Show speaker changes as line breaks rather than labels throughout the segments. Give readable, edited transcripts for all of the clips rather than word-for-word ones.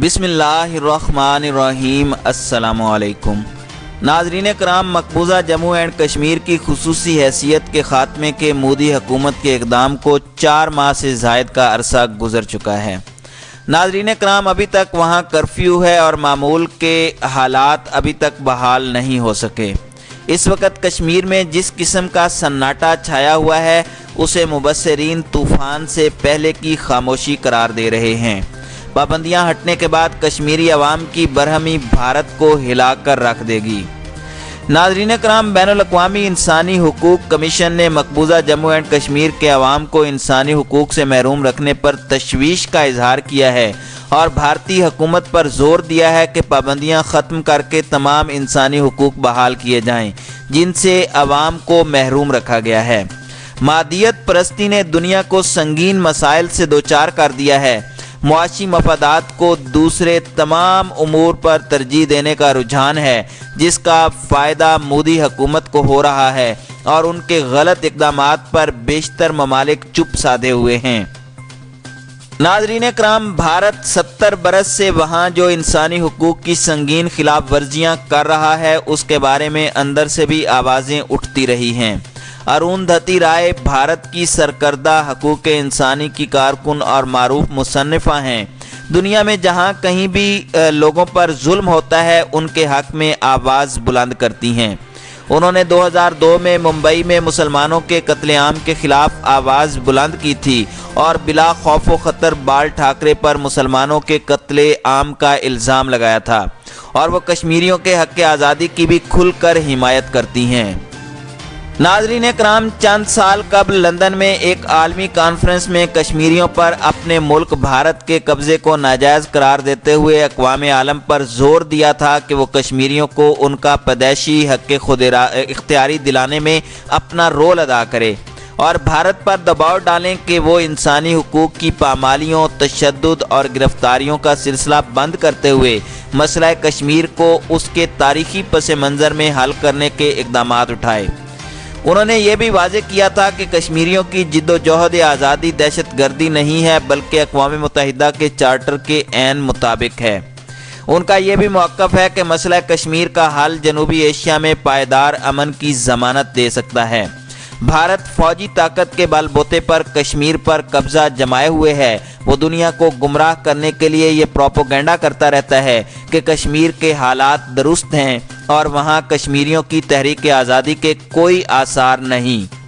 بسم اللہ الرحمن الرحیم۔ السلام علیکم ناظرین کرام، مقبوضہ جموں اینڈ کشمیر کی خصوصی حیثیت کے خاتمے کے مودی حکومت کے اقدام کو 4 ماہ سے زائد کا عرصہ گزر چکا ہے۔ ناظرین کرام، ابھی تک وہاں کرفیو ہے اور معمول کے حالات ابھی تک بحال نہیں ہو سکے۔ اس وقت کشمیر میں جس قسم کا سناٹا چھایا ہوا ہے اسے مبصرین طوفان سے پہلے کی خاموشی قرار دے رہے ہیں۔ پابندیاں ہٹنے کے بعد کشمیری عوام کی برہمی بھارت کو ہلا کر رکھ دے گی۔ ناظرین کرام، بین الاقوامی انسانی حقوق کمیشن نے مقبوضہ جموں اینڈ کشمیر کے عوام کو انسانی حقوق سے محروم رکھنے پر تشویش کا اظہار کیا ہے اور بھارتی حکومت پر زور دیا ہے کہ پابندیاں ختم کر کے تمام انسانی حقوق بحال کیے جائیں جن سے عوام کو محروم رکھا گیا ہے۔ مادیت پرستی نے دنیا کو سنگین مسائل سے دوچار کر دیا ہے۔ معاشی مفادات کو دوسرے تمام امور پر ترجیح دینے کا رجحان ہے جس کا فائدہ مودی حکومت کو ہو رہا ہے اور ان کے غلط اقدامات پر بیشتر ممالک چپ سادھے ہوئے ہیں۔ ناظرین کرام، بھارت 70 برس سے وہاں جو انسانی حقوق کی سنگین خلاف ورزیاں کر رہا ہے اس کے بارے میں اندر سے بھی آوازیں اٹھتی رہی ہیں۔ اروندھتی رائے بھارت کی سرکردہ حقوق انسانی کی کارکن اور معروف مصنفہ ہیں۔ دنیا میں جہاں کہیں بھی لوگوں پر ظلم ہوتا ہے ان کے حق میں آواز بلند کرتی ہیں۔ انہوں نے 2002 میں ممبئی میں مسلمانوں کے قتل عام کے خلاف آواز بلند کی تھی اور بلا خوف و خطر بال ٹھاکرے پر مسلمانوں کے قتل عام کا الزام لگایا تھا، اور وہ کشمیریوں کے حق آزادی کی بھی کھل کر حمایت کرتی ہیں۔ ناظرین کرام، چند سال قبل لندن میں ایک عالمی کانفرنس میں کشمیریوں پر اپنے ملک بھارت کے قبضے کو ناجائز قرار دیتے ہوئے اقوام عالم پر زور دیا تھا کہ وہ کشمیریوں کو ان کا پیدائشی حق خود اختیاری دلانے میں اپنا رول ادا کرے اور بھارت پر دباؤ ڈالیں کہ وہ انسانی حقوق کی پامالیوں، تشدد اور گرفتاریوں کا سلسلہ بند کرتے ہوئے مسئلہ کشمیر کو اس کے تاریخی پس منظر میں حل کرنے کے اقدامات اٹھائے۔ انہوں نے یہ بھی واضح کیا تھا کہ کشمیریوں کی جد و جہد آزادی دہشت گردی نہیں ہے بلکہ اقوام متحدہ کے چارٹر کے عین مطابق ہے۔ ان کا یہ بھی موقف ہے کہ مسئلہ کشمیر کا حل جنوبی ایشیا میں پائیدار امن کی ضمانت دے سکتا ہے۔ بھارت فوجی طاقت کے بل بوتے پر کشمیر پر قبضہ جمائے ہوئے ہے۔ وہ دنیا کو گمراہ کرنے کے لیے یہ پروپیگنڈا کرتا رہتا ہے کہ کشمیر کے حالات درست ہیں اور وہاں کشمیریوں کی تحریک آزادی کے کوئی آثار نہیں۔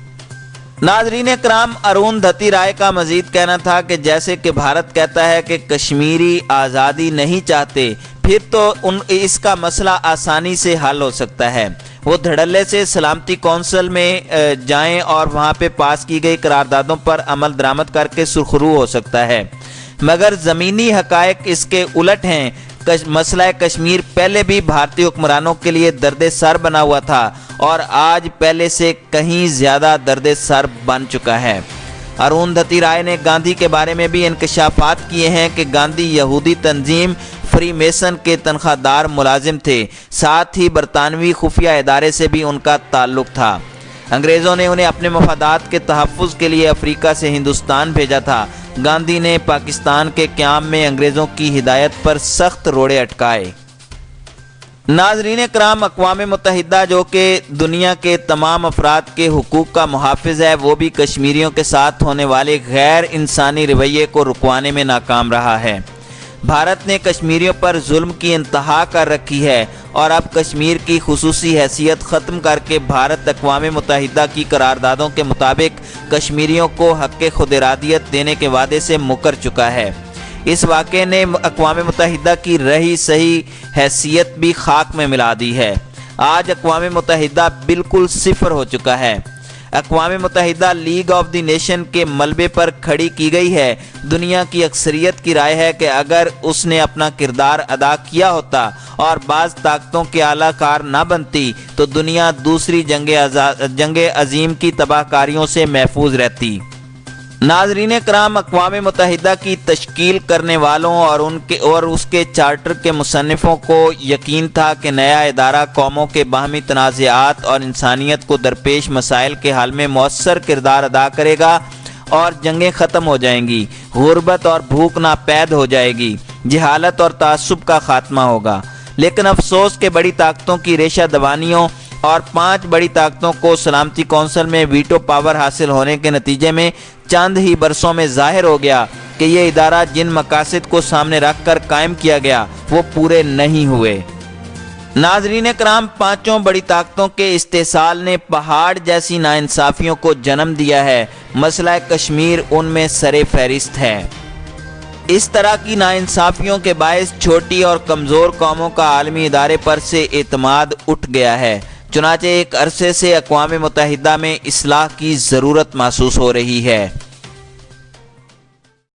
ناظرین کرام، اروندھتی رائے کا مزید کہنا تھا کہ جیسے کہ بھارت کہتا ہے کہ کشمیری آزادی نہیں چاہتے، پھر تو اس کا مسئلہ آسانی سے حل ہو سکتا ہے۔ وہ دھڑلے سے سلامتی کونسل میں جائیں اور وہاں پہ پاس کی گئی قراردادوں پر عمل درآمد کر کے سرخرو ہو سکتا ہے، مگر زمینی حقائق اس کے الٹ ہیں۔ مسئلہ کشمیر پہلے بھی بھارتی حکمرانوں کے لیے درد سر بنا ہوا تھا اور آج پہلے سے کہیں زیادہ درد سر بن چکا ہے۔ اروندھتی رائے نے گاندھی کے بارے میں بھی انکشافات کیے ہیں کہ گاندھی یہودی تنظیم فری میسن کے تنخواہ دار ملازم تھے، ساتھ ہی برطانوی خفیہ ادارے سے بھی ان کا تعلق تھا۔ انگریزوں نے انہیں اپنے مفادات کے تحفظ کے لیے افریقہ سے ہندوستان بھیجا تھا۔ گاندھی نے پاکستان کے قیام میں انگریزوں کی ہدایت پر سخت روڑے اٹکائے۔ ناظرین کرام، اقوام متحدہ جو کہ دنیا کے تمام افراد کے حقوق کا محافظ ہے، وہ بھی کشمیریوں کے ساتھ ہونے والے غیر انسانی رویے کو رکوانے میں ناکام رہا ہے۔ بھارت نے کشمیریوں پر ظلم کی انتہا کر رکھی ہے اور اب کشمیر کی خصوصی حیثیت ختم کر کے بھارت اقوام متحدہ کی قراردادوں کے مطابق کشمیریوں کو حق خود ارادیت دینے کے وعدے سے مکر چکا ہے۔ اس واقعے نے اقوام متحدہ کی رہی صحیح حیثیت بھی خاک میں ملا دی ہے۔ آج اقوام متحدہ بالکل صفر ہو چکا ہے۔ اقوام متحدہ لیگ آف دی نیشن کے ملبے پر کھڑی کی گئی ہے۔ دنیا کی اکثریت کی رائے ہے کہ اگر اس نے اپنا کردار ادا کیا ہوتا اور بعض طاقتوں کے اعلیٰ کار نہ بنتی تو دنیا دوسری جنگ عظیم کی تباہ کاریوں سے محفوظ رہتی۔ ناظرین کرام، اقوام متحدہ کی تشکیل کرنے والوں اور اس کے چارٹر کے مصنفوں کو یقین تھا کہ نیا ادارہ قوموں کے باہمی تنازعات اور انسانیت کو درپیش مسائل کے حل میں مؤثر کردار ادا کرے گا اور جنگیں ختم ہو جائیں گی، غربت اور بھوک ناپید ہو جائے گی۔ جہالت اور تعصب کا خاتمہ ہوگا۔ لیکن افسوس کہ بڑی طاقتوں کی ریشہ دوانیوں اور 5 بڑی طاقتوں کو سلامتی کونسل میں ویٹو پاور حاصل ہونے کے نتیجے میں چند ہی برسوں میں ظاہر ہو گیا کہ یہ ادارہ جن مقاصد کو سامنے رکھ کر قائم کیا گیا وہ پورے نہیں ہوئے۔ ناظرین کرام، 5 بڑی طاقتوں کے استحصال نے پہاڑ جیسی ناانصافیوں کو جنم دیا ہے۔ مسئلہ کشمیر ان میں سر فہرست ہے۔ اس طرح کی ناانصافیوں کے باعث چھوٹی اور کمزور قوموں کا عالمی ادارے پر سے اعتماد اٹھ گیا ہے۔ چنانچہ ایک عرصے سے اقوام متحدہ میں اصلاح کی ضرورت محسوس ہو رہی ہے۔